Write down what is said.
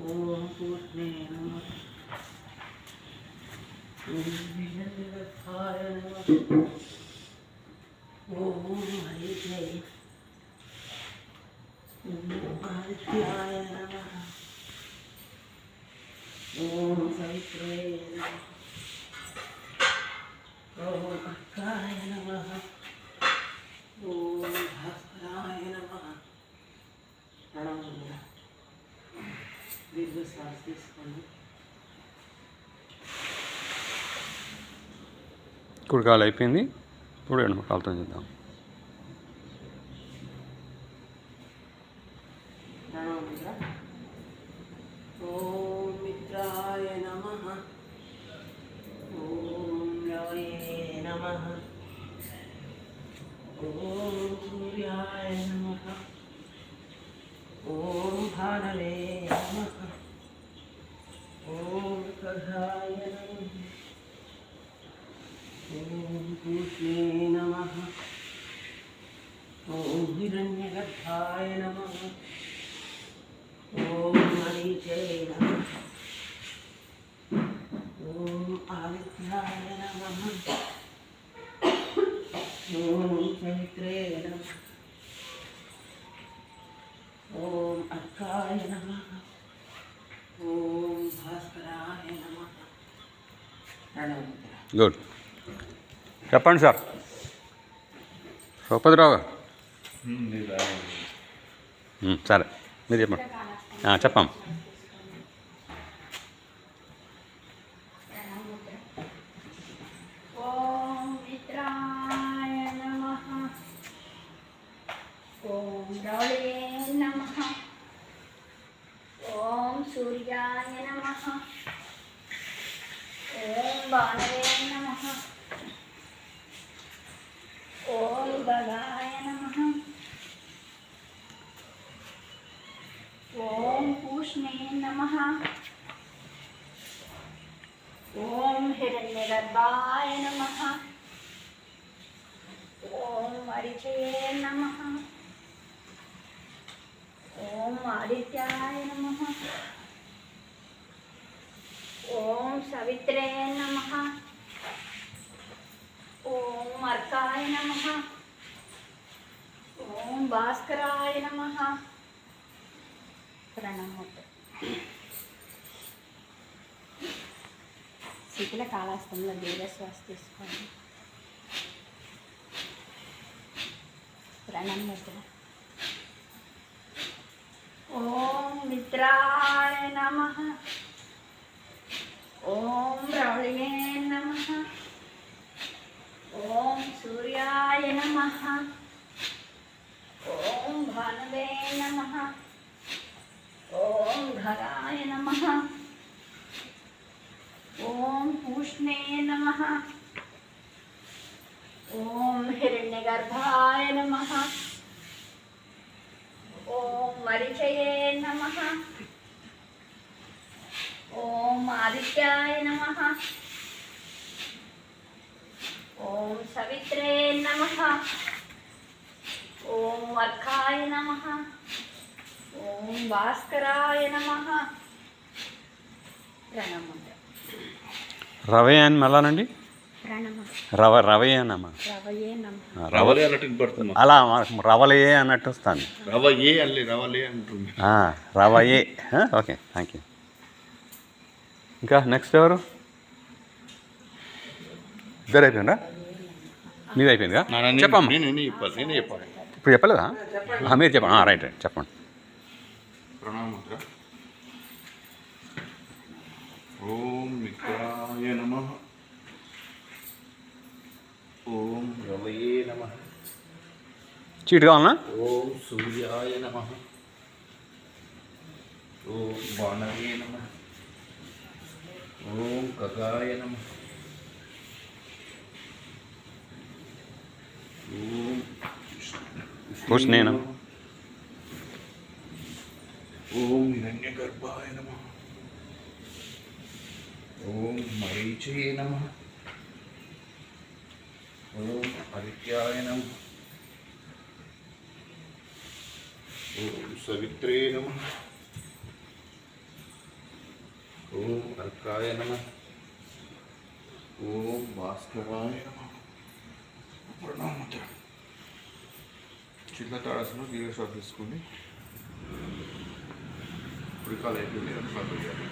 ఓం పూర్ణే నమః. ఓం విజయవర్థాయ నమః. ఓం హరిజయ. ఓం ఆదిత్యాయ నమః. ఓం సవిత్రే నమః. ఓం అక్కాయ నమః. ఓం భాస్కరాయ నమః. ప్రణామములు. దీర్ఘ శ్వాస తీసుకోండి. కుడికాలు అయిపోయింది. ఇప్పుడు ఎడమ కాలుతో చేద్దాం. ప్రణామములు. ఓం మిత్రాయ నమః. ఓం రవయే నమః. ఓం సూర్యాయ నమః. ఓం భానవే నమః. ఓం కధాయ నమః. ఓం పూష్ణే నమః. ఓం హిరణ్యగర్భాయ నమః. ఓం మరీచే నమః. ఓం ఆదిత్యాయ నమః. ఓం చైత్రే నమః. ఓం అర్కాయ నమః. ఓం భాస్కరాయ నమః. ప్రణామములు. గుడ్. చెప్పండి సార్. సౌపతిరావు గారు. సరే మీరు చెప్పండి. చెప్పాం. ఓం మిత్రాయ నమః. ఓం రవళే నమః. ఓం సూర్యాయ నమః. ఓం భానవే నమః. ఓం గగాయ నమః. ఓం పూష్ణే నమః. ఓం హిరణ్యగర్భాయ నమః. ఓం మరీచయే నమః. ఓం ఆదిత్యాయ నమః. ఓం సవిత్రే నమః. ఓం అర్కాయ నమః. ఓం భాస్కరాయ నమః. ప్రణామములు. శీతల కాళహస్తంలో దీర్ఘశ్వాస తీసుకోండి. ప్రణామములు. ఓం మిత్రాయ నమః. ఓం రవళే నమః. ఓం సూర్యాయ నమః. ఓం భానవే నమః. ఓం ఘరాయ నమః. ఓం పూష్ణే నమః. ఓం హిరణ్యగర్భాయ నమః. ఓం మరీచయే నమః. ఓం ఆదిత్యాయ నమః. ఓం సవిత్రే నమః. ఓం అర్కాయ నమః. ఓం భాస్కరాయ నమః. ప్రణామములు. రవే అని మళ్ళానండి. ప్రణామం. రవయే అన్నమా. రవయే నమః. రవలే అన్నట్టు వినపడుతుంది. అలా రవలయే అన్నట్టు వస్తుంది. రవయే అల్లి రవలే అంటుంది. రవయే. Okay, thank you. ఇంకా నెక్స్ట్ ఎవరు? ఇద్దరు అయిపోయిందా? మీది అయిపోయిందిగా. చెప్పమ్మా. నేనే చెప్పాలి. ఇప్పుడు చెప్పలేదా? మీరు చెప్పండి. రైట్ రైట్ చెప్పండి. ప్రణామముద్ర. ఓం మిత్రాయ నమః. ఓం రవయే నమః. చీటు కావాలనా? ఓం సూర్యాయ నమః. ఓం బాణవే నమః. ఓం ఖగాయ నమః. ఓం పూష్ణే నమః. ఓం హిరణ్యగర్భాయ నమః. ఓం మరీచయే నమః. ఓం ఆదిత్యాయ నమః. ఓం సవిత్రే నమః. ఓం అర్కాయ నమః. ఓం భాస్కరాయ నమః. ప్రణామత చిన్న తాడాల్సిన వీడియో షాట్ తీసుకుని ఉడికాలు అయిపోయింది, రెండు షాట్ వేయాలి.